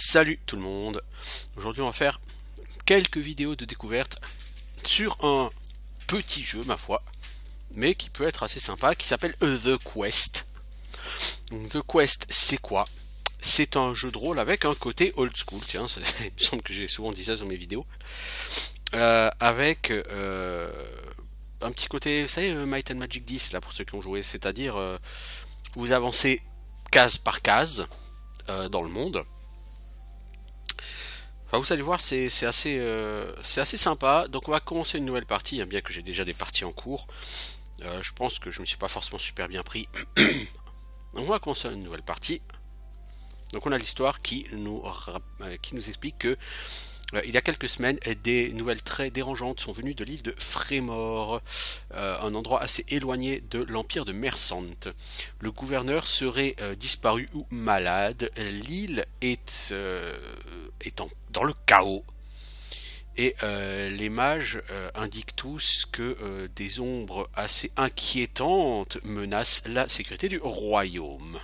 Salut tout le monde. Aujourd'hui on va faire quelques vidéos de découverte sur un petit jeu ma foi, mais qui peut être assez sympa, qui s'appelle The Quest. Donc, The Quest c'est quoi? C'est un jeu de rôle avec un côté old school, tiens, il me semble que j'ai souvent dit ça sur mes vidéos. Avec un petit côté, vous savez, Might and Magic 10 là pour ceux qui ont joué, c'est-à-dire vous avancez case par case dans le monde. Enfin, vous allez voir, c'est assez sympa. Donc on va commencer une nouvelle partie, hein, bien que j'ai déjà des parties en cours. Je pense que je me suis pas forcément super bien pris. Donc on va commencer une nouvelle partie. Donc on a l'histoire qui nous explique que il y a quelques semaines, des nouvelles très dérangeantes sont venues de l'île de Frémore, un endroit assez éloigné de l'empire de Mersante. Le gouverneur serait disparu ou malade. L'île est dans le chaos. Et les mages indiquent tous que des ombres assez inquiétantes menacent la sécurité du royaume.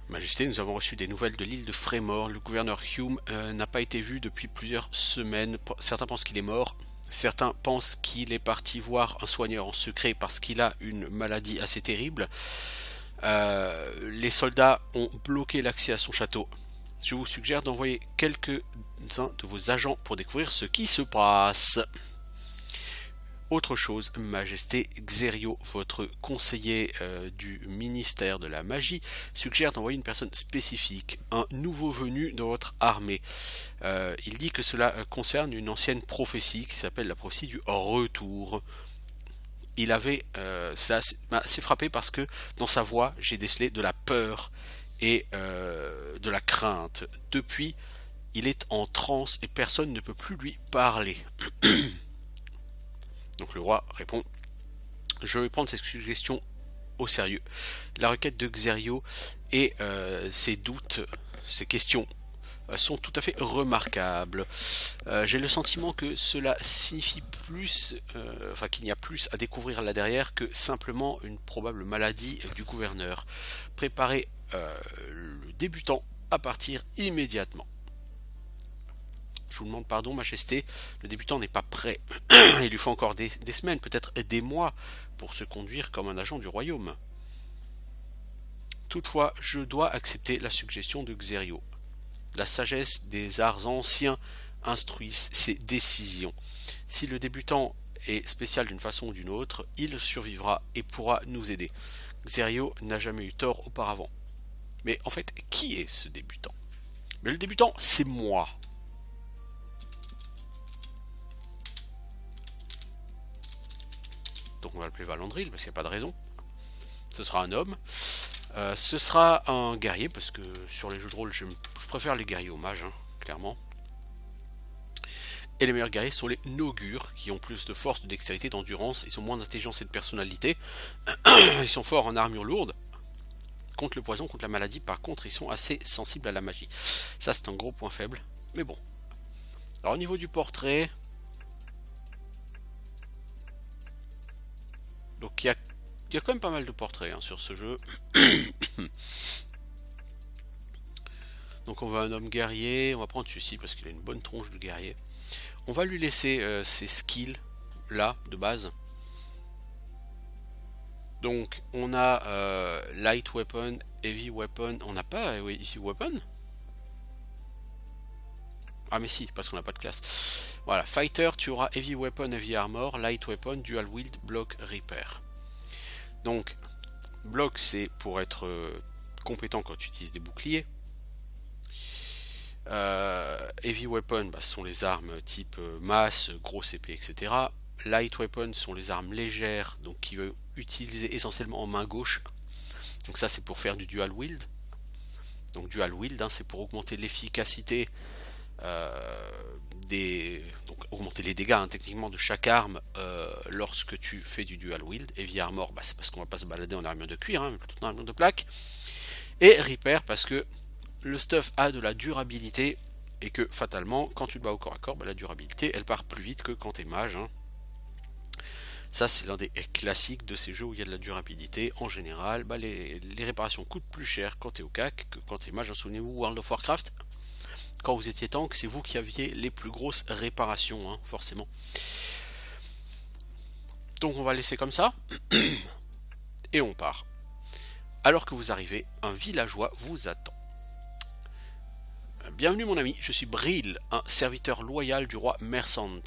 Majesté, nous avons reçu des nouvelles de l'île de Frémore. Le gouverneur Hume n'a pas été vu depuis plusieurs semaines. Certains pensent qu'il est mort. Certains pensent qu'il est parti voir un soigneur en secret parce qu'il a une maladie assez terrible. Les soldats ont bloqué l'accès à son château. Je vous suggère d'envoyer quelques-uns de vos agents pour découvrir ce qui se passe. Autre chose, Majesté, Xerio, votre conseiller du ministère de la magie, suggère d'envoyer une personne spécifique, un nouveau venu dans votre armée. Il dit que cela concerne une ancienne prophétie qui s'appelle la prophétie du retour. Il avait, cela m'a assez frappé parce que dans sa voix, j'ai décelé de la peur et de la crainte. Depuis, il est en transe et personne ne peut plus lui parler. Donc le roi répond: je vais prendre cette suggestion au sérieux. La requête de Xerio et ses doutes, ses questions sont tout à fait remarquables. J'ai le sentiment que cela signifie plus, qu'il n'y a plus à découvrir là derrière que simplement une probable maladie du gouverneur. Préparez le débutant à partir immédiatement. Je vous demande pardon, Majesté, le débutant n'est pas prêt. Il lui faut encore des semaines, peut-être des mois, pour se conduire comme un agent du royaume. Toutefois, je dois accepter la suggestion de Xerio. La sagesse des arts anciens instruisent ses décisions. Si le débutant est spécial d'une façon ou d'une autre, il survivra et pourra nous aider. Xerio n'a jamais eu tort auparavant. Mais en fait, qui est ce débutant? Mais le débutant, c'est moi. Donc on va l'appeler Valandril parce qu'il n'y a pas de raison. Ce sera un homme. Ce sera un guerrier parce que sur les jeux de rôle je préfère les guerriers aux mages, hein, clairement. Et les meilleurs guerriers sont les Nogures qui ont plus de force, de dextérité, d'endurance. Ils ont moins d'intelligence et de personnalité. Ils sont forts en armure lourde. Contre le poison, contre la maladie, par contre ils sont assez sensibles à la magie. Ça c'est un gros point faible. Mais bon. Alors au niveau du portrait, donc il y a quand même pas mal de portraits hein, sur ce jeu. Donc on va un homme guerrier, on va prendre celui-ci parce qu'il a une bonne tronche de guerrier. On va lui laisser ses skills là de base. Donc on a light weapon, heavy weapon, on n'a pas ici weapon. Ah mais si, parce qu'on n'a pas de classe. Voilà, fighter, tu auras heavy weapon, heavy armor, light weapon, dual wield, block, repair. Donc, block c'est pour être compétent quand tu utilises des boucliers. Heavy weapon, ce sont les armes type masse, grosse épée, etc. Light weapon sont les armes légères, donc qui veut utiliser essentiellement en main gauche. Donc ça c'est pour faire du dual wield. Donc dual wield, hein, c'est pour augmenter l'efficacité donc augmenter les dégâts hein, techniquement de chaque arme lorsque tu fais du dual wield. Heavy armor, c'est parce qu'on va pas se balader en armure de cuir, hein, mais plutôt en armure de plaque. Et repair parce que le stuff a de la durabilité et que fatalement quand tu te bats au corps à corps, la durabilité elle part plus vite que quand t'es mage. Hein. Ça, c'est l'un des classiques de ces jeux où il y a de la durabilité. En général, les réparations coûtent plus cher quand t'es au CAC que quand t'es mage. Souvenez-vous, World of Warcraft, quand vous étiez tank, c'est vous qui aviez les plus grosses réparations, hein, forcément. Donc on va laisser comme ça, et on part. Alors que vous arrivez, un villageois vous attend. Bienvenue mon ami, je suis Brill, un serviteur loyal du roi Mersant.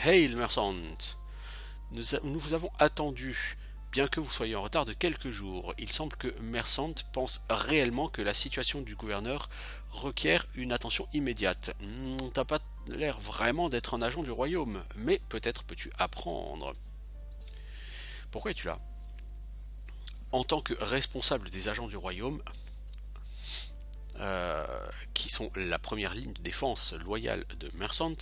Hail Mersant. Nous vous avons attendu, bien que vous soyez en retard de quelques jours. Il semble que Mersant pense réellement que la situation du gouverneur requiert une attention immédiate. T'as pas l'air vraiment d'être un agent du royaume, mais peut-être peux-tu apprendre. Pourquoi es-tu là? En tant que responsable des agents du royaume, qui sont la première ligne de défense loyale de Mersant,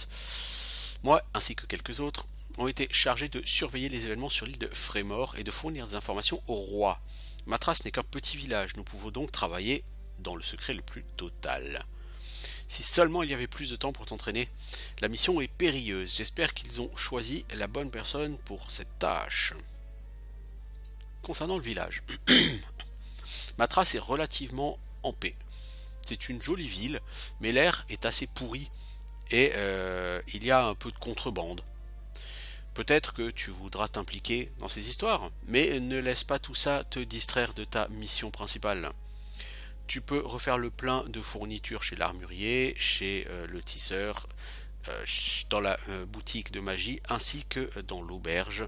moi ainsi que quelques autres ont été chargés de surveiller les événements sur l'île de Frémort et de fournir des informations au roi. Matras n'est qu'un petit village, nous pouvons donc travailler dans le secret le plus total. Si seulement il y avait plus de temps pour t'entraîner. La mission est périlleuse, j'espère qu'ils ont choisi la bonne personne pour cette tâche. Concernant le village, Matras est relativement en paix. C'est une jolie ville, mais l'air est assez pourri et il y a un peu de contrebande. Peut-être que tu voudras t'impliquer dans ces histoires, mais ne laisse pas tout ça te distraire de ta mission principale. Tu peux refaire le plein de fournitures chez l'armurier, chez le tisseur, dans la boutique de magie, ainsi que dans l'auberge.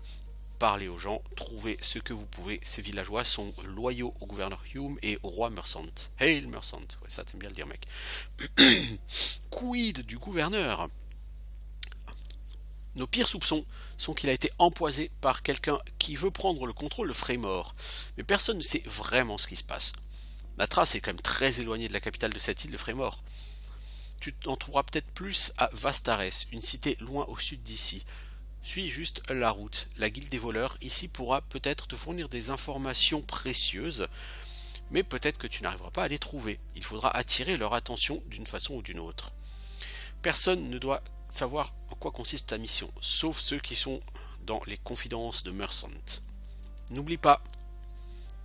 Parlez aux gens, trouvez ce que vous pouvez. Ces villageois sont loyaux au gouverneur Hume et au roi Mersant. Hail Mersant, ouais, ça t'aimes bien le dire mec. Quid du gouverneur? Nos pires soupçons sont qu'il a été empoisé par quelqu'un qui veut prendre le contrôle de Frémort. Mais personne ne sait vraiment ce qui se passe. Matras est quand même très éloigné de la capitale de cette île de Frémort. Tu en trouveras peut-être plus à Vastares, une cité loin au sud d'ici. Suis juste la route. La guilde des voleurs ici pourra peut-être te fournir des informations précieuses, mais peut-être que tu n'arriveras pas à les trouver. Il faudra attirer leur attention d'une façon ou d'une autre. Personne ne doit savoir en quoi consiste ta mission, sauf ceux qui sont dans les confidences de Mersant. N'oublie pas,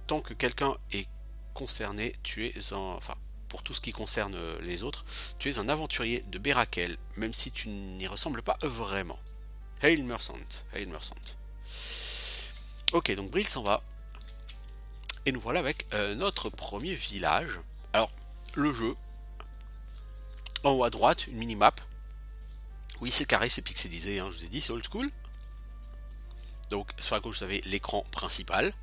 tant que quelqu'un est concerné, tu es un... Enfin, pour tout ce qui concerne les autres, tu es un aventurier de Bérakel, même si tu n'y ressembles pas vraiment. Hail Mersant, Hail Mersant. Ok, donc Brill s'en va. Et nous voilà avec notre premier village. Alors, le jeu. En haut à droite, une minimap. Oui, c'est carré, c'est pixelisé, hein, je vous ai dit, c'est old school. Donc, sur la gauche, vous avez l'écran principal.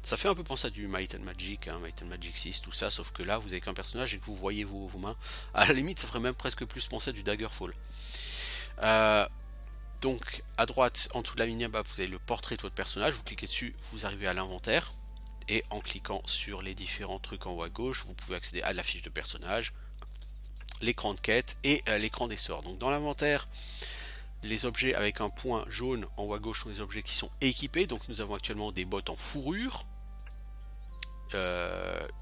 Ça fait un peu penser à du Might and Magic, hein, Might and Magic 6, tout ça, sauf que là, vous avez qu'un personnage et que vous voyez vos mains. À la limite, ça ferait même presque plus penser à du Daggerfall. Donc, à droite, en dessous de la minimap, vous avez le portrait de votre personnage. Vous cliquez dessus, vous arrivez à l'inventaire. Et en cliquant sur les différents trucs en haut à gauche, vous pouvez accéder à la fiche de personnage, l'écran de quête et l'écran des sorts. Donc, dans l'inventaire, les objets avec un point jaune en haut à gauche sont des objets qui sont équipés. Donc, nous avons actuellement des bottes en fourrure,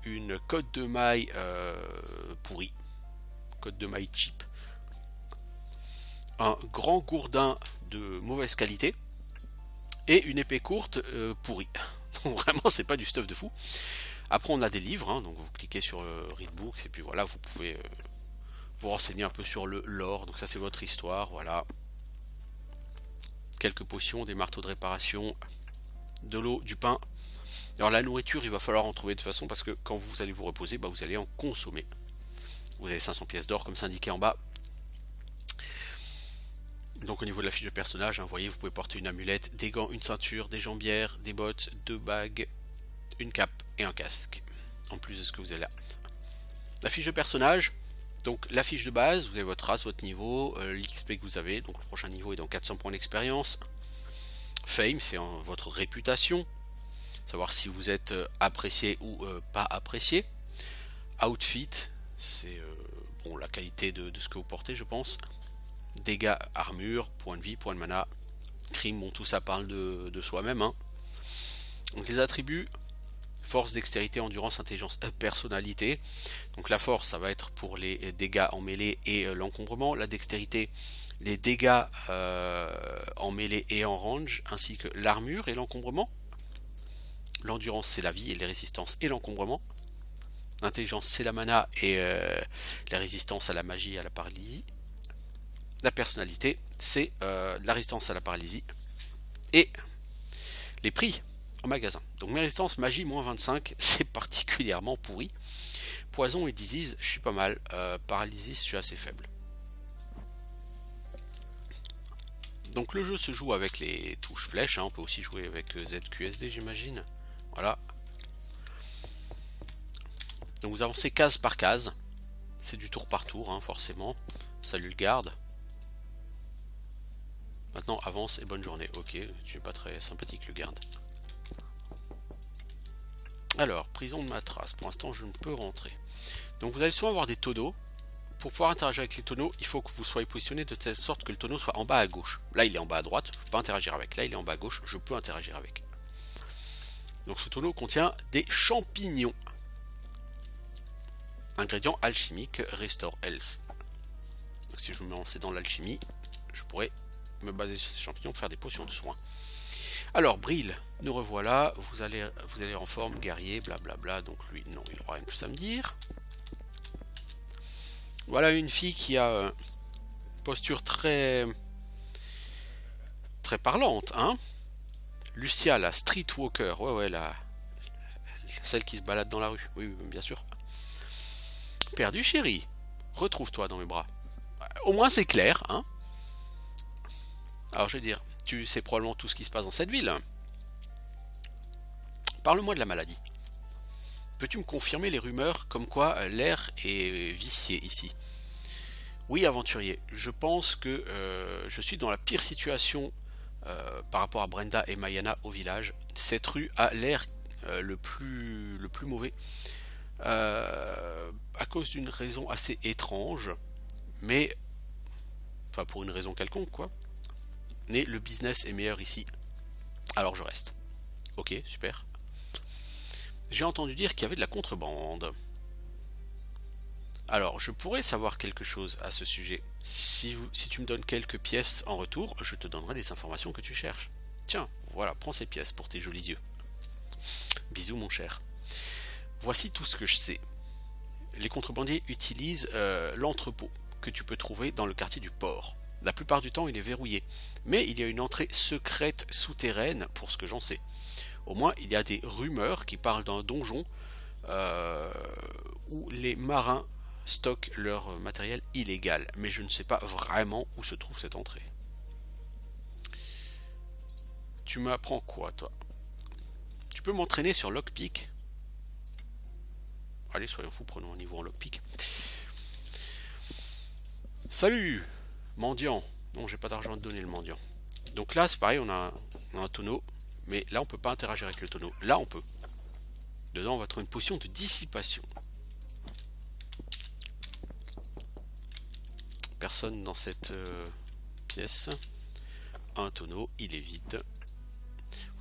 une cotte de maille pourrie, cotte de maille cheap, un grand gourdin de mauvaise qualité et une épée courte pourrie. Donc vraiment c'est pas du stuff de fou. Après on a des livres, hein, donc vous cliquez sur Readbooks et puis voilà, vous pouvez vous renseigner un peu sur le lore. Donc ça c'est votre histoire, voilà. Quelques potions, des marteaux de réparation, de l'eau, du pain. Alors la nourriture il va falloir en trouver de toute façon parce que quand vous allez vous reposer, bah, vous allez en consommer. Vous avez 500 pièces d'or comme c'est indiqué en bas. Donc au niveau de la fiche de personnage, hein, vous voyez, vous pouvez porter une amulette, des gants, une ceinture, des jambières, des bottes, 2 bagues, une cape et un casque. En plus de ce que vous avez là. La fiche de personnage, donc la fiche de base, vous avez votre race, votre niveau, l'XP que vous avez, donc le prochain niveau est dans 400 points d'expérience. Fame, c'est votre réputation, savoir si vous êtes apprécié ou pas apprécié. Outfit, c'est bon, la qualité de ce que vous portez, je pense. Dégâts, armure, point de vie, point de mana, crime, bon tout ça parle de soi-même. Hein. Donc les attributs, Force, dextérité, endurance, intelligence, personnalité. Donc la force, ça va être pour les dégâts en mêlée et l'encombrement. La dextérité, les dégâts en mêlée et en range, ainsi que l'armure et l'encombrement. L'endurance, c'est la vie et les résistances et l'encombrement. L'intelligence, c'est la mana et la résistance à la magie et à la paralysie. La personnalité, c'est la résistance à la paralysie. Et les prix en magasin. Donc mes résistances, magie, moins 25, c'est particulièrement pourri. Poison et disease, je suis pas mal. Paralysie, je suis assez faible. Donc le jeu se joue avec les touches flèches, hein. On peut aussi jouer avec ZQSD, j'imagine. Voilà. Donc vous avancez case par case. C'est du tour par tour, hein, forcément. Salut le garde. Maintenant avance et bonne journée. Ok, tu es pas très sympathique le garde. Alors, prison de Matras. Pour l'instant, je ne peux rentrer. Donc vous allez souvent avoir des tonneaux. Pour pouvoir interagir avec les tonneaux, il faut que vous soyez positionné de telle sorte que le tonneau soit en bas à gauche. Là, il est en bas à droite, je ne peux pas interagir avec. Là, il est en bas à gauche, je peux interagir avec. Donc ce tonneau contient des champignons. Ingrédient alchimique, Restore Health. Donc, si je me lançais dans l'alchimie, je pourrais me baser sur ces champignons pour faire des potions de soins. Alors, Bril, nous revoilà. Vous allez en forme, guerrier, blablabla. Donc lui, non, il n'aura rien de plus à me dire. Voilà une fille qui a une posture très parlante, hein. Lucia, la streetwalker, ouais, celle qui se balade dans la rue, oui, bien sûr. Perdu, chérie, retrouve-toi dans mes bras. Au moins c'est clair, hein. Alors je vais dire, tu sais probablement tout ce qui se passe dans cette ville. Parle-moi de la maladie. Peux-tu me confirmer les rumeurs comme quoi l'air est vicié ici? Oui, aventurier, je pense que je suis dans la pire situation par rapport à Brenda et Mayana au village. Cette rue a l'air le plus mauvais à cause d'une raison assez étrange, mais enfin pour une raison quelconque quoi. Mais le business est meilleur ici, alors je reste. Ok, super. J'ai entendu dire qu'il y avait de la contrebande. Alors, je pourrais savoir quelque chose à ce sujet. Si tu me donnes quelques pièces en retour, je te donnerai les informations que tu cherches. Tiens, voilà, prends ces pièces pour tes jolis yeux. Bisous mon cher. Voici tout ce que je sais. Les contrebandiers utilisent l'entrepôt que tu peux trouver dans le quartier du port. La plupart du temps, il est verrouillé. Mais il y a une entrée secrète souterraine pour ce que j'en sais. Au moins, il y a des rumeurs qui parlent d'un donjon où les marins stockent leur matériel illégal. Mais je ne sais pas vraiment où se trouve cette entrée. Tu m'apprends quoi, toi? Tu peux m'entraîner sur lockpick? Allez, soyons fous, prenons un niveau en lockpick. Salut, mendiant. Non, j'ai pas d'argent à te donner, le mendiant. Donc là, c'est pareil, on a un tonneau. Mais là, on peut pas interagir avec le tonneau. Là, on peut. Dedans, on va trouver une potion de dissipation. Personne dans cette pièce. Un tonneau, il est vide.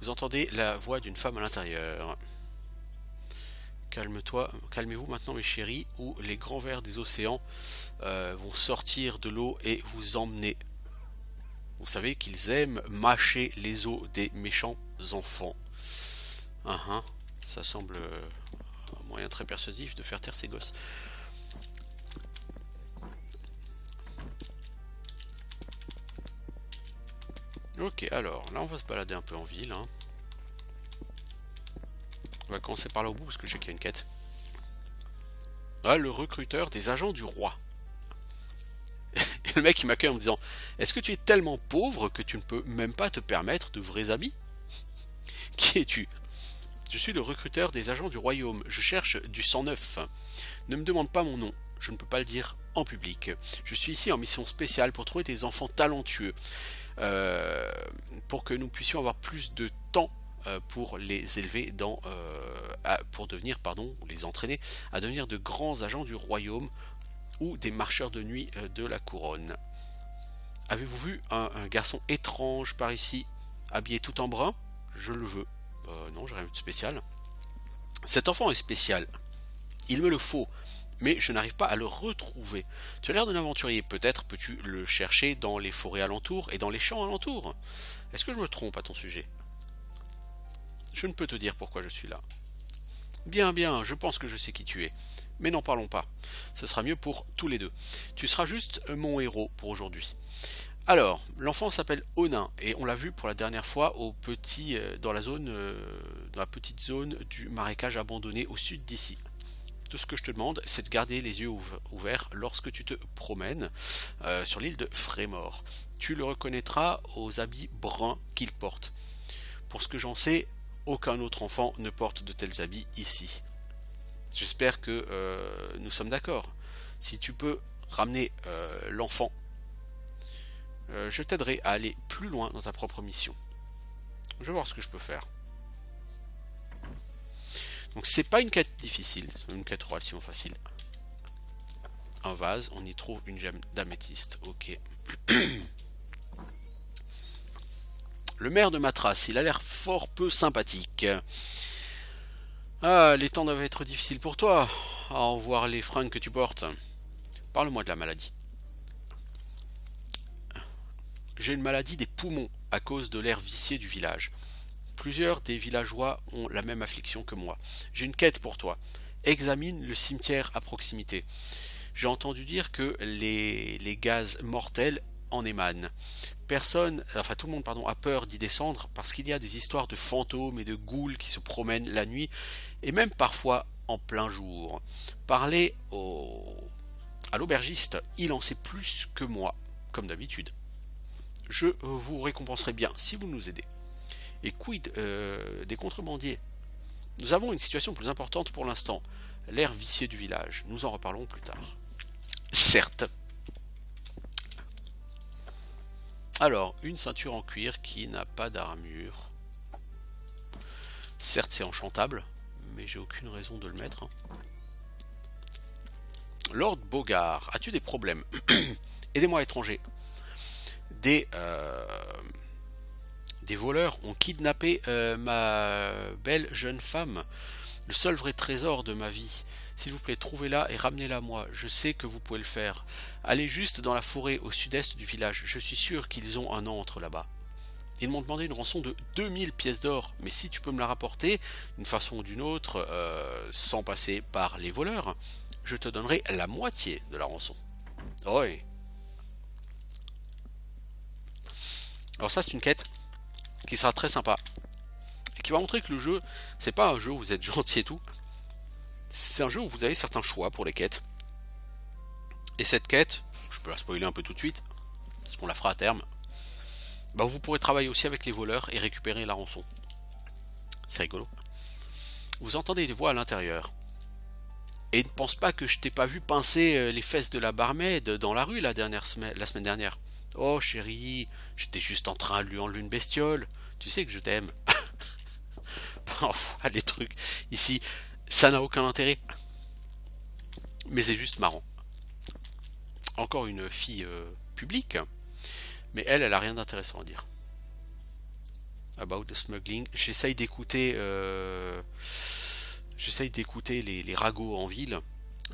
Vous entendez la voix d'une femme à l'intérieur. Calme-toi, calmez-vous maintenant mes chéris, ou les grands vers des océans vont sortir de l'eau et vous emmener. Vous savez qu'ils aiment mâcher les os des méchants enfants. Ça semble un moyen très persuasif de faire taire ces gosses. Ok, alors là on va se balader un peu en ville. Hein. On va commencer par là au bout parce que je sais qu'il y a une quête. Ah, le recruteur des agents du roi. Et le mec il m'accueille en me disant: est-ce que tu es tellement pauvre que tu ne peux même pas te permettre de vrais habits? Qui es-tu? Je suis le recruteur des agents du royaume. Je cherche du sang neuf. Ne me demande pas mon nom. Je ne peux pas le dire en public. Je suis ici en mission spéciale pour trouver des enfants talentueux. Pour que nous puissions avoir plus de temps pour les élever pour devenir, ou les entraîner à devenir de grands agents du royaume ou des marcheurs de nuit de la couronne. Avez-vous vu un garçon étrange par ici, habillé tout en brun? Je le veux. Non, j'ai rien vu de spécial. Cet enfant est spécial. Il me le faut, mais je n'arrive pas à le retrouver. Tu as l'air d'un aventurier, peut-être peux-tu le chercher dans les forêts alentours et dans les champs alentours. Est-ce que je me trompe à ton sujet? Je ne peux te dire pourquoi je suis là. Bien, bien, je pense que je sais qui tu es. Mais n'en parlons pas. Ce sera mieux pour tous les deux. Tu seras juste mon héros pour aujourd'hui. Alors, l'enfant s'appelle Onin et on l'a vu pour la dernière fois dans la petite zone du marécage abandonné au sud d'ici. Tout ce que je te demande, c'est de garder les yeux ouverts lorsque tu te promènes sur l'île de Frémort. Tu le reconnaîtras aux habits bruns qu'il porte. Pour ce que j'en sais, aucun autre enfant ne porte de tels habits ici. J'espère que nous sommes d'accord. Si tu peux ramener l'enfant, je t'aiderai à aller plus loin dans ta propre mission. Je vais voir ce que je peux faire. Donc c'est pas une quête difficile, c'est une quête relativement facile. Un vase, on y trouve une gemme d'améthyste, ok. Le maire de Matras, il a l'air fort peu sympathique. Ah, les temps doivent être difficiles pour toi, à en voir les fringues que tu portes. Parle-moi de la maladie. J'ai une maladie des poumons à cause de l'air vicié du village. Plusieurs des villageois ont la même affliction que moi. J'ai une quête pour toi. Examine le cimetière à proximité. J'ai entendu dire que les gaz mortels en émanent. Tout le monde a peur d'y descendre parce qu'il y a des histoires de fantômes et de ghouls qui se promènent la nuit et même parfois en plein jour. Parlez à l'aubergiste, il en sait plus que moi, comme d'habitude. Je vous récompenserai bien si vous nous aidez. Et quid des contrebandiers? Nous avons une situation plus importante pour l'instant, l'air vicié du village. Nous en reparlerons plus tard. Certes. Alors, une ceinture en cuir qui n'a pas d'armure. Certes, c'est enchantable, mais j'ai aucune raison de le mettre. Lord Bogart, as-tu des problèmes? Aidez-moi, étranger. Des voleurs ont kidnappé ma belle jeune femme, le seul vrai trésor de ma vie. S'il vous plaît, trouvez-la et ramenez-la moi. Je sais que vous pouvez le faire. Allez juste dans la forêt au sud-est du village. Je suis sûr qu'ils ont un antre là-bas. Ils m'ont demandé une rançon de 2000 pièces d'or. Mais si tu peux me la rapporter, d'une façon ou d'une autre, sans passer par les voleurs, je te donnerai la moitié de la rançon. Oui. Alors ça, c'est une quête qui sera très sympa. Et qui va montrer que le jeu, c'est pas un jeu où vous êtes gentil et tout. C'est un jeu où vous avez certains choix pour les quêtes. Et cette quête, je peux la spoiler un peu tout de suite, parce qu'on la fera à terme, vous pourrez travailler aussi avec les voleurs et récupérer la rançon. C'est rigolo. Vous entendez des voix à l'intérieur. Et ne pense pas que je t'ai pas vu pincer les fesses de la barmaid dans la rue la semaine dernière. Oh chérie, j'étais juste en train de lui enlever une bestiole. Tu sais que je t'aime. Parfois les trucs ici, ça n'a aucun intérêt. Mais c'est juste marrant. Encore une fille publique, mais elle a rien d'intéressant à dire. About the smuggling. J'essaye d'écouter les ragots en ville.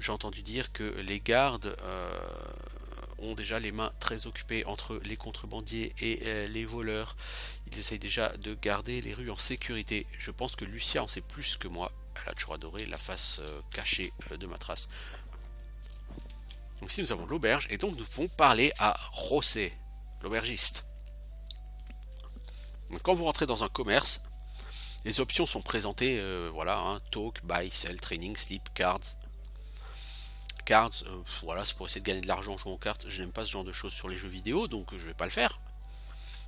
J'ai entendu dire que les gardes ont déjà les mains très occupées entre les contrebandiers et les voleurs. Ils essayent déjà de garder les rues en sécurité. Je pense que Lucia en sait plus que moi. Elle a toujours adoré la face cachée de Matras. Donc ici nous avons l'auberge et donc nous pouvons parler à José, l'aubergiste. Donc, quand vous rentrez dans un commerce, les options sont présentées, talk, buy, sell, training, sleep, cards. Cards, c'est pour essayer de gagner de l'argent en jouant aux cartes. Je n'aime pas ce genre de choses sur les jeux vidéo, donc je vais pas le faire.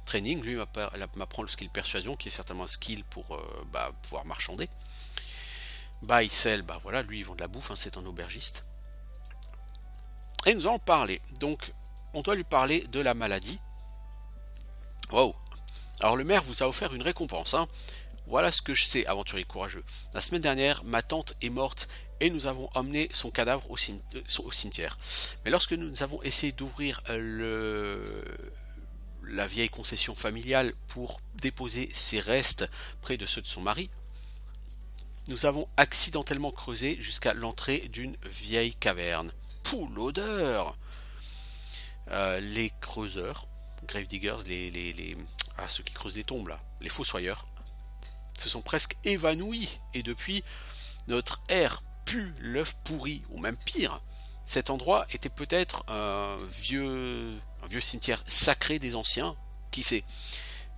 Training, lui, m'apprend le skill persuasion, qui est certainement un skill pour pouvoir marchander. Buy, sell, lui, ils vendent de la bouffe, c'est un aubergiste. Et nous allons parler. Donc, on doit lui parler de la maladie. Wow. Alors, le maire vous a offert une récompense. Voilà ce que je sais, aventurier courageux. La semaine dernière, ma tante est morte et nous avons emmené son cadavre au cimetière. Mais lorsque nous avons essayé d'ouvrir la vieille concession familiale pour déposer ses restes près de ceux de son mari, Nous avons accidentellement creusé jusqu'à l'entrée d'une vieille caverne. Pouh, l'odeur! Les creuseurs, grave diggers, ceux qui creusent des tombes là, les fossoyeurs, se sont presque évanouis. Et depuis, notre air pue l'œuf pourri, ou même pire. Cet endroit était peut-être un vieux cimetière sacré des anciens, qui sait.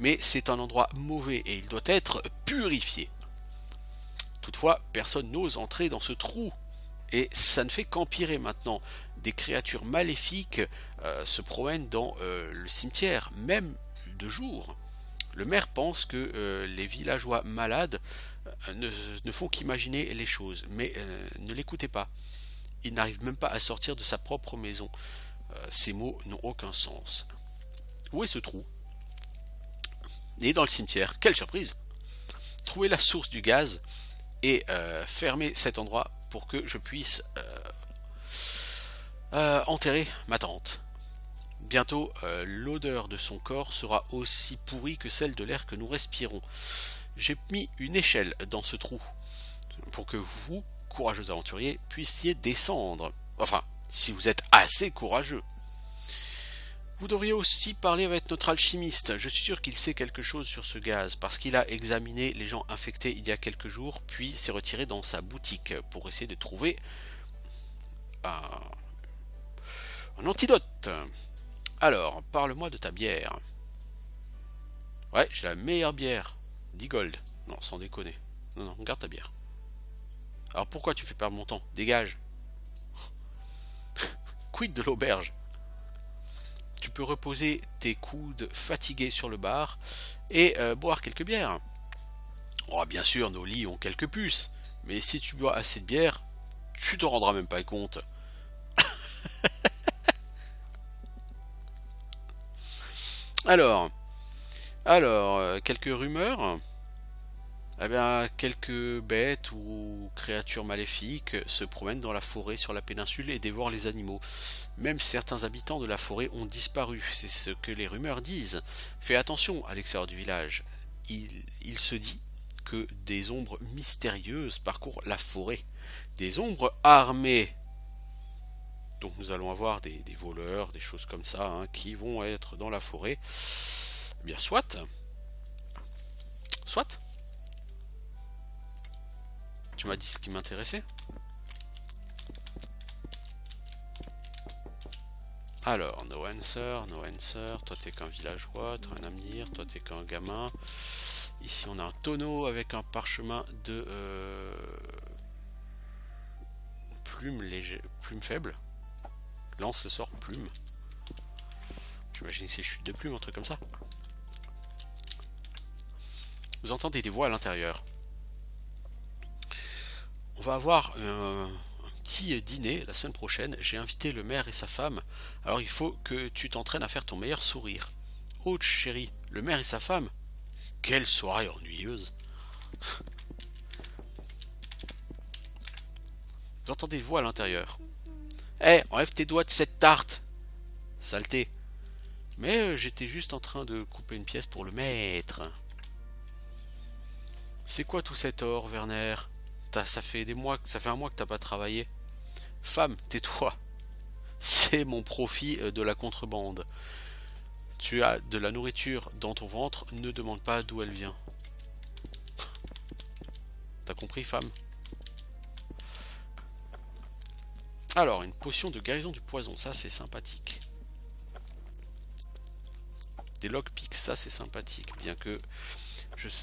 Mais c'est un endroit mauvais et il doit être purifié. Toutefois, personne n'ose entrer dans ce trou. Et ça ne fait qu'empirer maintenant. Des créatures maléfiques se promènent dans le cimetière, même de jour. Le maire pense que les villageois malades ne font qu'imaginer les choses, mais ne l'écoutez pas. Il n'arrive même pas à sortir de sa propre maison. Ces mots n'ont aucun sens. Où est ce trou? Et dans le cimetière, quelle surprise! Trouver la source du gaz et fermer cet endroit pour que je puisse enterrer ma tante. Bientôt, l'odeur de son corps sera aussi pourrie que celle de l'air que nous respirons. J'ai mis une échelle dans ce trou pour que vous, courageux aventuriers, puissiez descendre. Enfin, si vous êtes assez courageux. Vous devriez aussi parler avec notre alchimiste. Je suis sûr qu'il sait quelque chose sur ce gaz, parce qu'il a examiné les gens infectés il y a quelques jours, puis s'est retiré dans sa boutique pour essayer de trouver un antidote. Alors, parle-moi de ta bière. Ouais, j'ai la meilleure bière. 10 gold. Non, sans déconner. Non, garde ta bière. Alors pourquoi tu fais perdre mon temps? Dégage. Quid de l'auberge? Tu peux reposer tes coudes fatigués sur le bar et boire quelques bières. Oh, bien sûr, nos lits ont quelques puces, mais si tu bois assez de bière, tu te rendras même pas compte. Alors, quelques rumeurs. Eh bien, quelques bêtes ou créatures maléfiques se promènent dans la forêt sur la péninsule et dévorent les animaux. Même certains habitants de la forêt ont disparu, c'est ce que les rumeurs disent. Fais attention à l'extérieur du village. Il se dit que des ombres mystérieuses parcourent la forêt. Des ombres armées. Donc nous allons avoir des voleurs, des choses comme ça, hein, qui vont être dans la forêt. Eh bien, soit. Tu m'as dit ce qui m'intéressait. Alors, no answer. Toi t'es qu'un villageois, t'as rien à me dire. Toi t'es qu'un gamin. Ici on a un tonneau avec un parchemin de plume faible. Lance le sort plume. J'imagine que c'est chute de plume, un truc comme ça. Vous entendez des voix à l'intérieur. On va avoir un petit dîner la semaine prochaine. J'ai invité le maire et sa femme. Alors il faut que tu t'entraînes à faire ton meilleur sourire. Oh chérie, le maire et sa femme? Quelle soirée ennuyeuse. Vous entendez des voix à l'intérieur. Hé, enlève tes doigts de cette tarte. Saleté. Mais j'étais juste en train de couper une pièce pour le maître. C'est quoi tout cet or, Werner? Ça fait un mois que t'as pas travaillé. Femme, tais-toi. C'est mon profit de la contrebande. Tu as de la nourriture dans ton ventre, ne demande pas d'où elle vient. T'as compris, femme? Alors, une potion de guérison du poison, ça c'est sympathique. Des lockpicks, ça c'est sympathique, bien que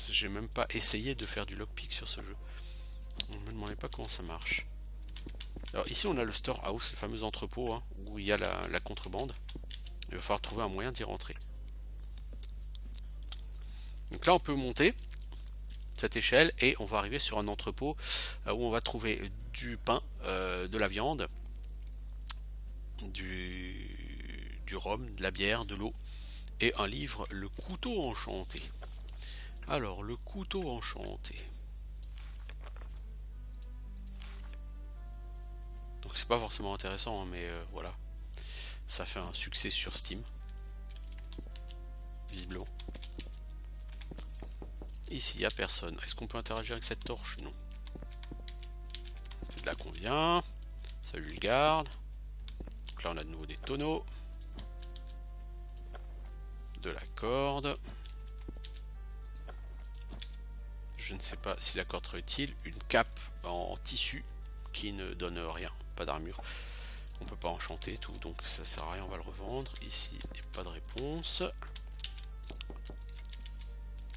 j'ai même pas essayé de faire du lockpick sur ce jeu. On ne me demandait pas comment ça marche. Alors ici on a le storehouse, le fameux entrepôt, hein, où il y a la contrebande. Il va falloir trouver un moyen d'y rentrer. Donc là on peut monter cette échelle et on va arriver sur un entrepôt où on va trouver du pain, de la viande, du rhum, de la bière, de l'eau et un livre, le couteau enchanté. Alors le couteau enchanté. Donc c'est pas forcément intéressant, hein, mais voilà. Ça fait un succès sur Steam. Visiblement. Ici, il n'y a personne. Est-ce qu'on peut interagir avec cette torche? Non. Cela convient. Salut le garde. Donc là on a de nouveau des tonneaux. De la corde. Je ne sais pas si la corde serait utile. Une cape en tissu qui ne donne rien. Pas d'armure. On peut pas enchanter tout, donc ça sert à rien, on va le revendre. Ici, il n'y a pas de réponse.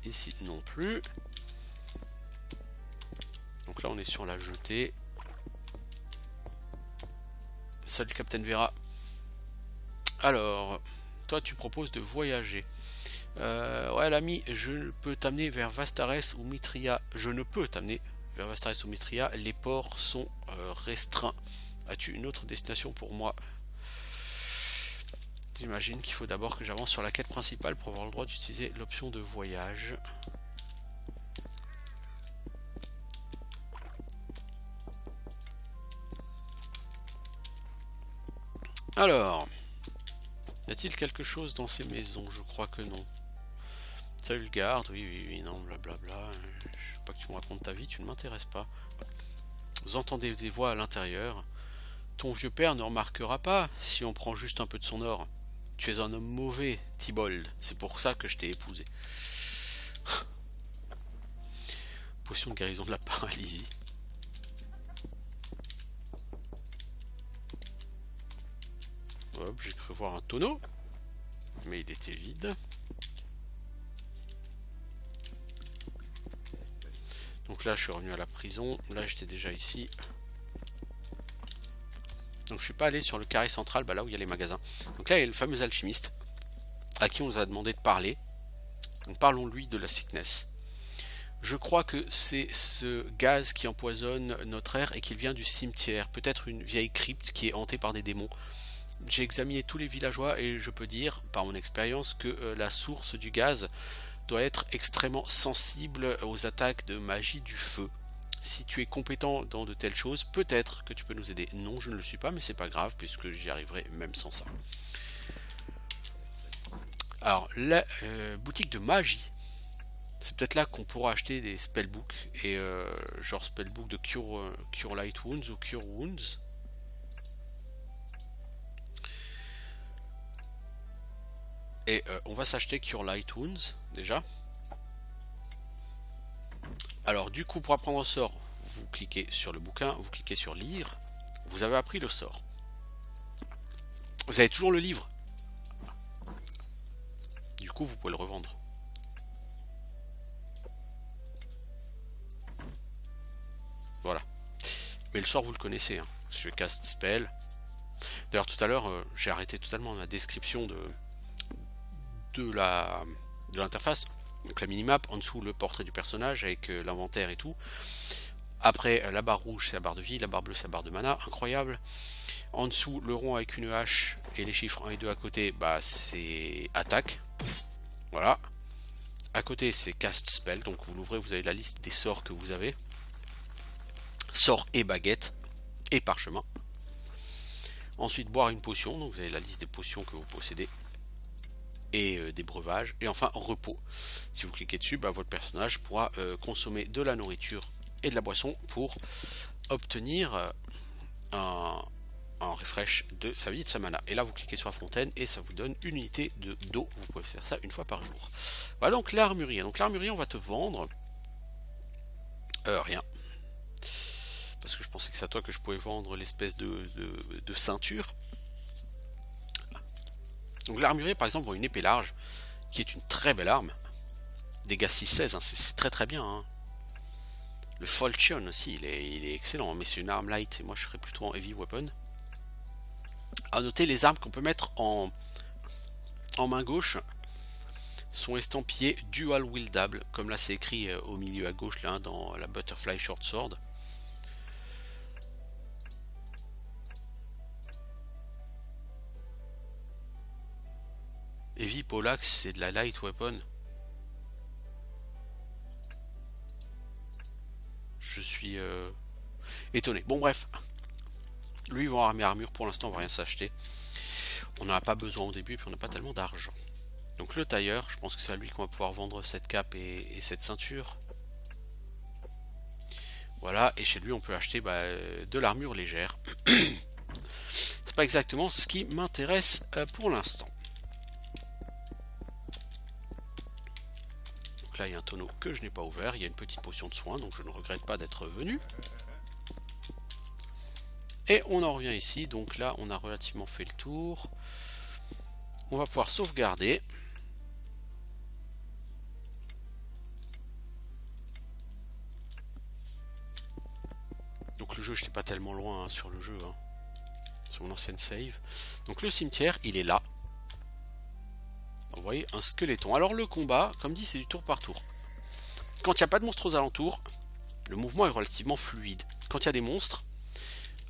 Ici non plus. Donc là on est sur la jetée. Salut Captain Vera. Alors, toi tu proposes de voyager. Ouais l'ami, je peux t'amener vers Vastares ou Mithria. Je ne peux t'amener vers Vastares ou Mithria. Les ports sont restreints. As-tu une autre destination pour moi? J'imagine qu'il faut d'abord que j'avance sur la quête principale pour avoir le droit d'utiliser l'option de voyage. Alors, y a-t-il quelque chose dans ces maisons? Je crois que non. Salut le garde, oui, non, blablabla. Je veux pas que tu me racontes ta vie, tu ne m'intéresses pas. Vous entendez des voix à l'intérieur. Ton vieux père ne remarquera pas si on prend juste un peu de son or. Tu es un homme mauvais, Thibauld. C'est pour ça que je t'ai épousé. Potion de guérison de la paralysie. Hop, j'ai cru voir un tonneau. Mais il était vide. Donc là, je suis revenu à la prison. Là, j'étais déjà ici. Donc je suis pas allé sur le carré central, là où il y a les magasins. Donc là il y a le fameux alchimiste à qui on nous a demandé de parler. Donc parlons-lui de la sickness. Je crois que c'est ce gaz qui empoisonne notre air et qu'il vient du cimetière. Peut-être une vieille crypte qui est hantée par des démons. J'ai examiné tous les villageois et je peux dire, par mon expérience, que la source du gaz doit être extrêmement sensible aux attaques de magie du feu. Si tu es compétent dans de telles choses, peut-être que tu peux nous aider. Non, je ne le suis pas, mais c'est pas grave, puisque j'y arriverai même sans ça. Alors, la boutique de magie, c'est peut-être là qu'on pourra acheter des spellbooks, et genre spellbook de Cure Light Wounds ou Cure Wounds. Et on va s'acheter Cure Light Wounds, déjà. Alors du coup pour apprendre un sort, vous cliquez sur le bouquin, vous cliquez sur lire, vous avez appris le sort. Vous avez toujours le livre. Du coup vous pouvez le revendre. Voilà. Mais le sort vous le connaissez, hein. Je cast spell. D'ailleurs tout à l'heure j'ai arrêté totalement la description de l'interface. Donc la minimap, en dessous le portrait du personnage avec l'inventaire et tout. Après la barre rouge c'est la barre de vie, la barre bleue c'est la barre de mana, incroyable. En dessous le rond avec une hache et les chiffres 1 et 2 à côté, bah c'est attaque. Voilà. À côté c'est cast spell, donc vous l'ouvrez, vous avez la liste des sorts que vous avez. Sorts et baguette et parchemin. Ensuite boire une potion, donc vous avez la liste des potions que vous possédez. Et des breuvages, et enfin repos. Si vous cliquez dessus, bah, votre personnage pourra consommer de la nourriture et de la boisson pour obtenir un refresh de sa vie et de sa mana. Et là vous cliquez sur la fontaine et ça vous donne une unité d'eau. Vous pouvez faire ça une fois par jour. Voilà donc l'armurier. Donc l'armurier on va te vendre rien. Parce que je pensais que c'est à toi que je pouvais vendre l'espèce de ceinture. Donc l'armurier par exemple vend une épée large qui est une très belle arme. Dégâts 6-16, hein, c'est très très bien. Hein. Le Falchion aussi, il est excellent, mais c'est une arme light et moi je serais plutôt en heavy weapon. A noter les armes qu'on peut mettre en main gauche sont estampillées dual wieldable, comme là c'est écrit au milieu à gauche là dans la Butterfly Short Sword. Heavy Poleaxe, c'est de la light weapon. Je suis étonné. Bon bref. Lui il va avoir mes armures, pour l'instant on va rien s'acheter. On n'en a pas besoin au début, puis on n'a pas tellement d'argent. Donc le tailleur, je pense que c'est à lui qu'on va pouvoir vendre cette cape et cette ceinture. Voilà, et chez lui on peut acheter de l'armure légère. C'est pas exactement ce qui m'intéresse pour l'instant. Donc là il y a un tonneau que je n'ai pas ouvert, il y a une petite potion de soin, donc je ne regrette pas d'être venu. Et on en revient ici, donc là on a relativement fait le tour. On va pouvoir sauvegarder. Donc le jeu, je n'étais pas tellement loin sur le jeu, sur mon ancienne save. Donc le cimetière, il est là. Vous voyez, un squeletton. Alors le combat, comme dit, c'est du tour par tour. Quand il n'y a pas de monstres aux alentours, le mouvement est relativement fluide. Quand il y a des monstres,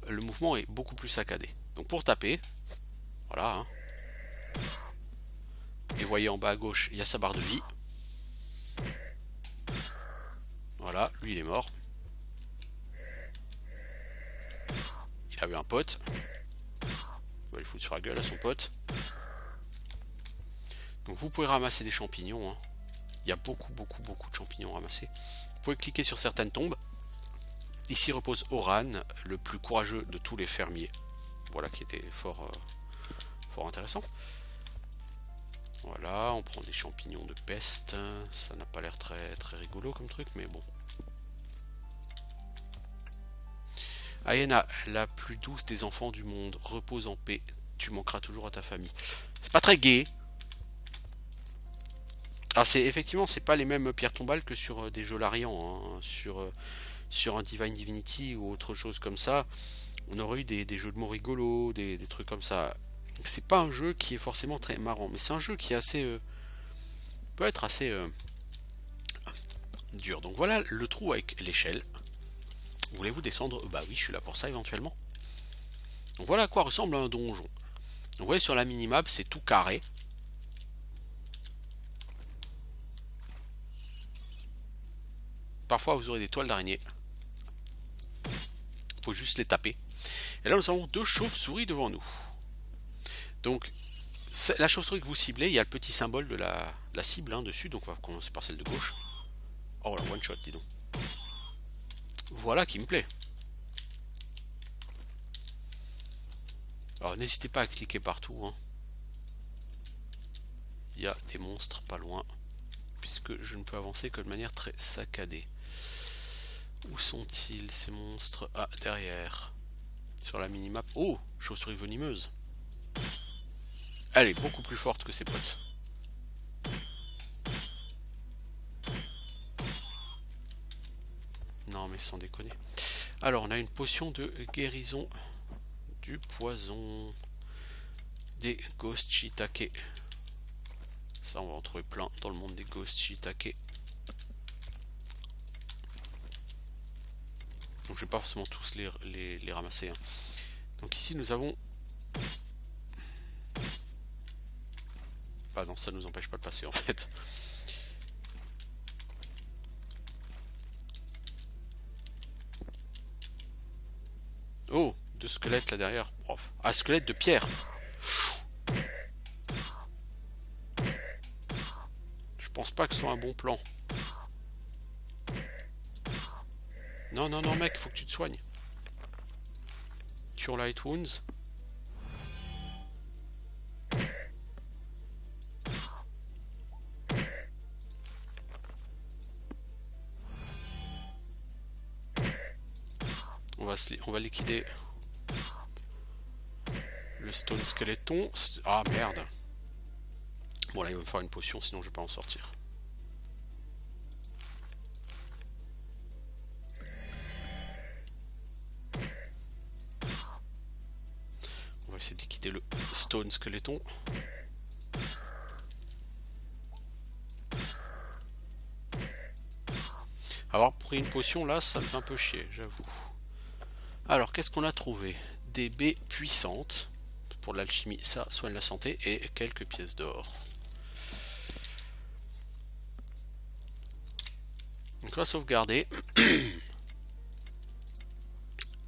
le mouvement est beaucoup plus saccadé. Donc pour taper, voilà. Et vous voyez en bas à gauche, il y a sa barre de vie. Voilà, lui il est mort. Il avait un pote. Il va lui foutre sur la gueule à son pote. Donc vous pouvez ramasser des champignons. Il y a beaucoup de champignons à ramasser. Vous pouvez cliquer sur certaines tombes. Ici repose Oran, le plus courageux de tous les fermiers. Voilà qui était fort intéressant. Voilà, on prend des champignons de peste. Ça n'a pas l'air très rigolo comme truc, mais bon. Aena, la plus douce des enfants du monde, repose en paix. Tu manqueras toujours à ta famille. C'est pas très gai. Alors effectivement, c'est pas les mêmes pierres tombales que sur des jeux Larian, sur un Divine Divinity ou autre chose comme ça. On aurait eu des jeux de mots rigolos, des trucs comme ça. C'est pas un jeu qui est forcément très marrant, mais c'est un jeu qui est assez peut être assez dur. Donc voilà le trou avec l'échelle. Voulez-vous descendre? Bah oui, je suis là pour ça éventuellement. Donc voilà à quoi ressemble un donjon. Donc vous voyez sur la minimap, c'est tout carré. Parfois vous aurez des toiles d'araignée. Il faut juste les taper. Et là nous avons deux chauves-souris devant nous. Donc la chauve-souris que vous ciblez, il y a le petit symbole de la cible dessus. Donc on va commencer par celle de gauche. Oh la one shot, dis donc. Voilà qui me plaît. Alors n'hésitez pas à cliquer partout. Il y a des monstres pas loin. Puisque je ne peux avancer que de manière très saccadée. Où sont-ils ces monstres? Ah, derrière. Sur la minimap. Oh, chauve-souris venimeuse. Elle est beaucoup plus forte que ses potes. Non mais sans déconner. Alors on a une potion de guérison du poison. Des Ghost Shiitake. Ça on va en trouver plein dans le monde des Ghost Shiitake. Donc je vais pas forcément tous les ramasser. Donc ici nous avons... Ah non, ça nous empêche pas de passer en fait. Oh, deux squelettes là derrière. Ah, squelette de pierre. Je pense pas que ce soit un bon plan. Non, non, non mec, faut que tu te soignes. Cure Light Wounds. On va liquider le Stone Skeleton. Ah merde. Bon là il va me faire une potion sinon je vais pas en sortir. On va essayer de liquider le Stone Skeleton. Avoir pris une potion là ça me fait un peu chier, j'avoue. Alors qu'est-ce qu'on a trouvé? Des baies puissantes. Pour l'alchimie, ça soigne la santé. Et quelques pièces d'or. Donc on va sauvegarder.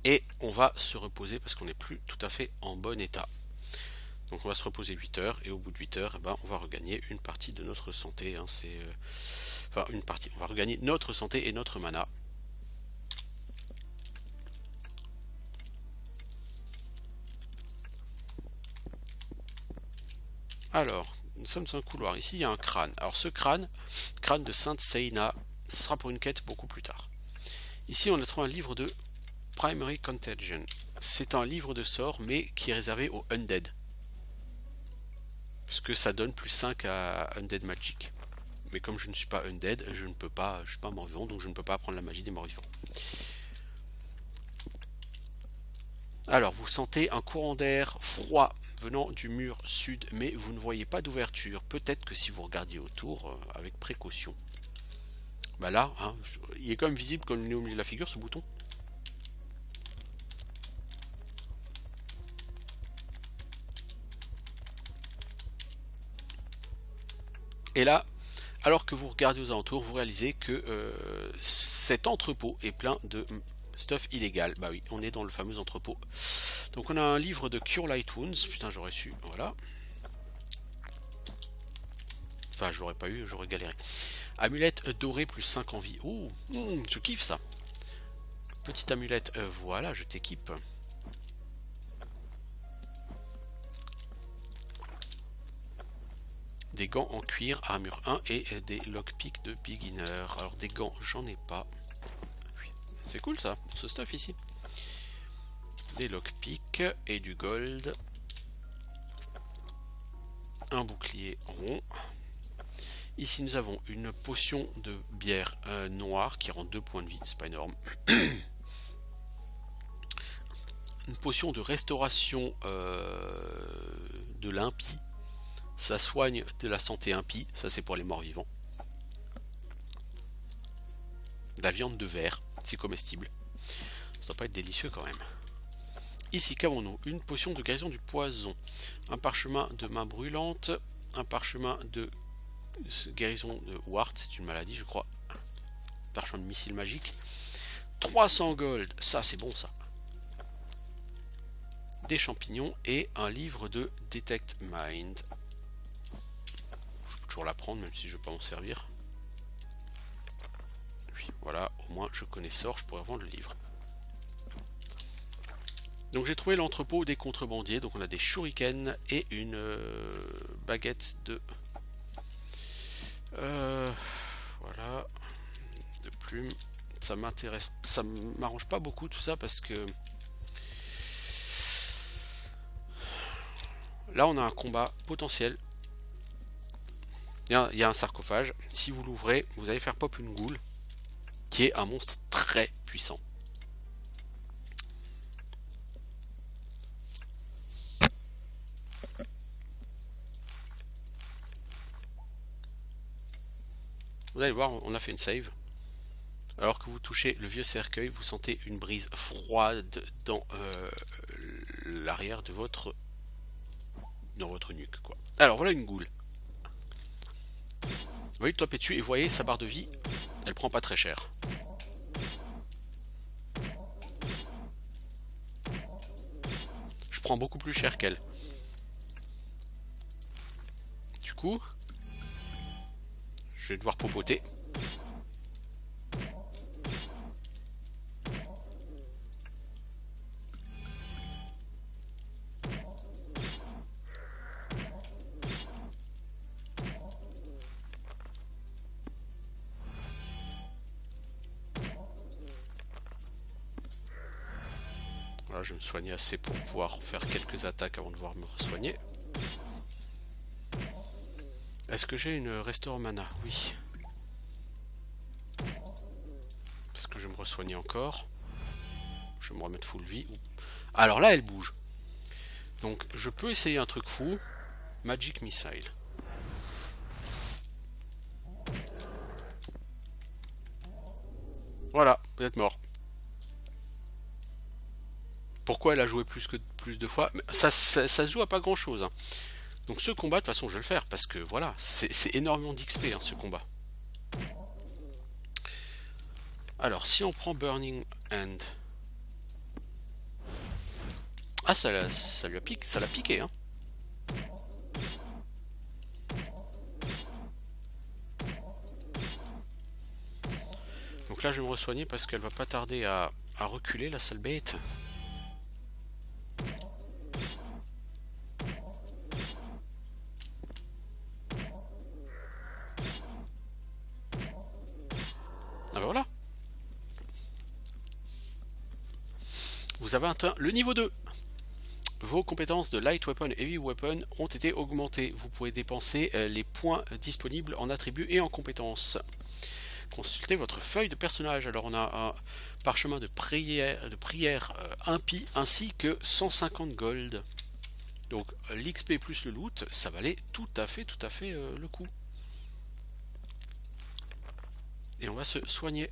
Et on va se reposer parce qu'on n'est plus tout à fait en bon état. Donc on va se reposer 8 heures. Et au bout de 8 heures, on va regagner une partie de notre santé. Enfin une partie. On va regagner notre santé et notre mana. Alors, nous sommes dans un couloir. Ici, il y a un crâne. Alors, ce crâne, crâne de Sainte Seina, ce sera pour une quête beaucoup plus tard. Ici, on a trouvé un livre de Primary Contagion. C'est un livre de sorts, mais qui est réservé aux Undead. Puisque ça donne plus 5 à Undead Magic. Mais comme je ne suis pas Undead, je ne suis pas mort-vivant, donc je ne peux pas apprendre la magie des morts-vivants. Alors, vous sentez un courant d'air froid venant du mur sud, mais vous ne voyez pas d'ouverture. Peut-être que si vous regardiez autour, avec précaution. Bah là, hein, il est quand même visible comme il est au milieu de la figure, ce bouton. Et là, alors que vous regardez aux alentours, vous réalisez que cet entrepôt est plein de stuff illégal. Bah oui, on est dans le fameux entrepôt. Donc on a un livre de Cure Light Wounds. Putain, j'aurais su, voilà. Enfin, j'aurais pas eu, j'aurais galéré. Amulette dorée plus 5 en vie. Oh, je kiffe ça. Petite amulette, voilà, je t'équipe. Des gants en cuir, armure 1 et des lockpicks de beginner. Alors des gants, j'en ai pas. C'est cool ça, ce stuff ici. Des lockpicks et du gold. Un bouclier rond. Ici nous avons une potion de bière noire qui rend 2 points de vie, c'est pas énorme. Une potion de restauration de l'impie. Ça soigne de la santé impie, ça c'est pour les morts vivants. De la viande de verre, c'est comestible. Ça doit pas être délicieux quand même. Ici, qu'avons-nous? Une potion de guérison du poison, un parchemin de main brûlante, un parchemin de guérison de wart, c'est une maladie je crois, parchemin de missile magique, 300 gold, ça c'est bon ça. Des champignons et un livre de Detect Mind. Je peux toujours la prendre même si je ne veux pas m'en servir. Oui, voilà, au moins je connais sort, je pourrais vendre le livre. Donc j'ai trouvé l'entrepôt des contrebandiers, donc on a des shurikens et une baguette de... voilà, de plumes. Ça m'intéresse, ça m'arrange pas beaucoup tout ça parce que... Là on a un combat potentiel. Il y a un sarcophage. Si vous l'ouvrez, vous allez faire pop une goule, qui est un monstre très puissant. Vous allez voir, on a fait une save. Alors que vous touchez le vieux cercueil, vous sentez une brise froide dans l'arrière de votre... dans votre nuque, quoi. Alors voilà une goule. Vous voyez, topez dessus et vous voyez sa barre de vie, elle prend pas très cher. Je prends beaucoup plus cher qu'elle. Du coup, je vais devoir popoter. Voilà, je vais me soigner assez pour pouvoir faire quelques attaques avant de devoir me re-soigner. Est-ce que j'ai une restore mana? Oui. Parce que je vais me re-soigner encore. Je vais me remettre full vie. Alors là, elle bouge. Donc je peux essayer un truc fou. Magic Missile. Voilà, vous êtes mort. Pourquoi elle a joué plus de fois? Ça se joue à pas grand chose. Hein. Donc ce combat, de toute façon, je vais le faire. Parce que voilà, c'est énormément d'XP, hein, ce combat. Alors, si on prend Burning Hand... Ah, ça lui a piqué, ça l'a piqué, hein. Donc là, je vais me re-soigner parce qu'elle va pas tarder à reculer, la sale bête. vous avez atteint le niveau 2. Vos compétences de Light Weapon et Heavy Weapon ont été augmentées. Vous pouvez dépenser les points disponibles en attributs et en compétences. Consultez votre feuille de personnage. Alors on a un parchemin de prière impie ainsi que 150 gold. Donc l'XP plus le loot, ça valait tout à fait le coup. Et on va se soigner.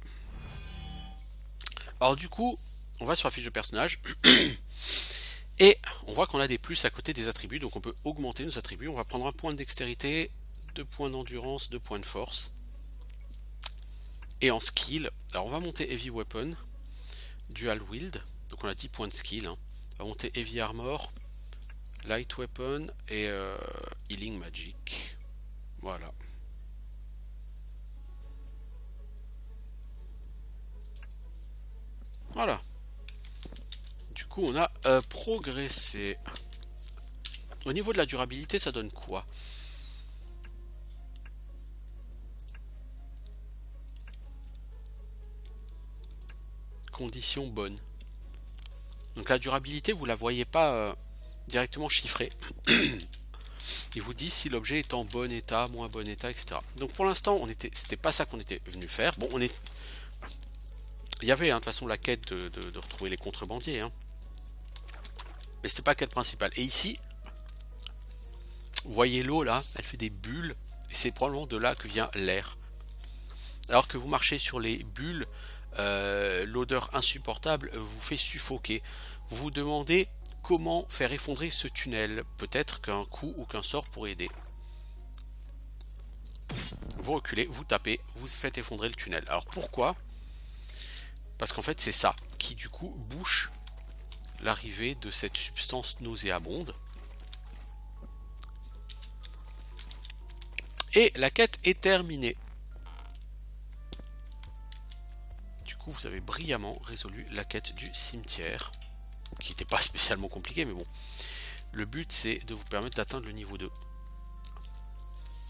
Alors du coup, on va sur la fiche de personnage. Et on voit qu'on a des plus à côté des attributs, donc on peut augmenter nos attributs. On va prendre un point de dextérité, 2 points d'endurance, 2 points de force. Et en skill, alors on va monter Heavy Weapon, Dual Wield, donc on a 10 points de skill. On va monter Heavy Armor, Light Weapon et Healing Magic. Voilà. Voilà. Du coup, on a progressé. Au niveau de la durabilité, ça donne quoi? Conditions bonnes. Donc la durabilité, vous la voyez pas directement chiffrée. Il vous dit si l'objet est en bon état, moins bon état, etc. Donc pour l'instant, c'était pas ça qu'on était venu faire. Bon, il y avait de toute façon la quête de retrouver les contrebandiers. Mais c'était pas la quête principale. Et ici, vous voyez l'eau là, elle fait des bulles. Et c'est probablement de là que vient l'air. Alors que vous marchez sur les bulles, l'odeur insupportable vous fait suffoquer. Vous vous demandez comment faire effondrer ce tunnel. Peut-être qu'un coup ou qu'un sort pourrait aider. Vous reculez, vous tapez, vous faites effondrer le tunnel. Alors pourquoi? Parce qu'en fait c'est ça qui du coup bouche l'arrivée de cette substance nauséabonde. Et la quête est terminée. Du coup vous avez brillamment résolu la quête du cimetière, qui n'était pas spécialement compliquée, mais bon. Le but c'est de vous permettre d'atteindre le niveau 2.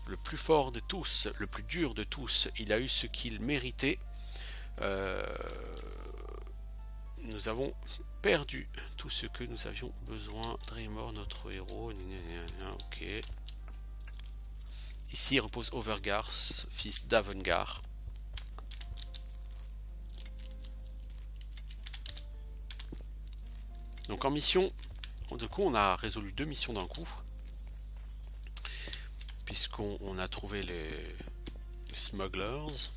Le plus fort de tous, le plus dur de tous, il a eu ce qu'il méritait. Nous avons perdu tout ce que nous avions besoin. Dreymore, notre héros. Ok. Ici repose Overgar, fils d'Avengar. Donc en mission, du coup on a résolu 2 missions d'un coup. Puisqu'on a trouvé les smugglers.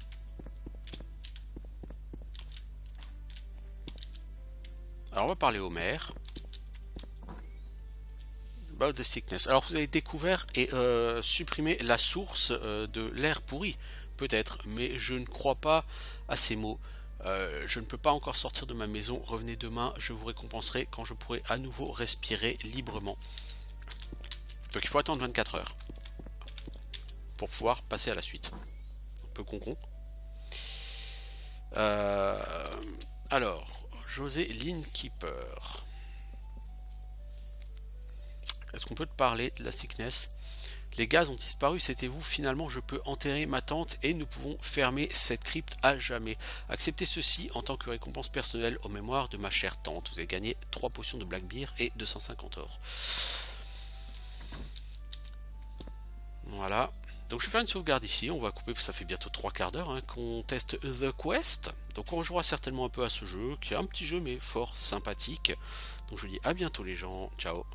Alors on va parler au maire. About the sickness. Alors vous avez découvert et supprimé la source de l'air pourri. Peut-être, mais je ne crois pas à ces mots. Je ne peux pas encore sortir de ma maison. Revenez demain, je vous récompenserai quand je pourrai à nouveau respirer librement. Donc il faut attendre 24 heures pour pouvoir passer à la suite. Un peu con-con. Alors... José Linekeeper. Est-ce qu'on peut te parler de la sickness? Les gaz ont disparu, c'était vous. Finalement, je peux enterrer ma tante et nous pouvons fermer cette crypte à jamais. Acceptez ceci en tant que récompense personnelle aux mémoires de ma chère tante. Vous avez gagné 3 potions de Blackbeard et 250 or. Voilà. Donc je vais faire une sauvegarde ici, on va couper parce que ça fait bientôt 3 quarts d'heure qu'on teste The Quest. Donc on rejouera certainement un peu à ce jeu, qui est un petit jeu mais fort sympathique. Donc je vous dis à bientôt les gens, ciao.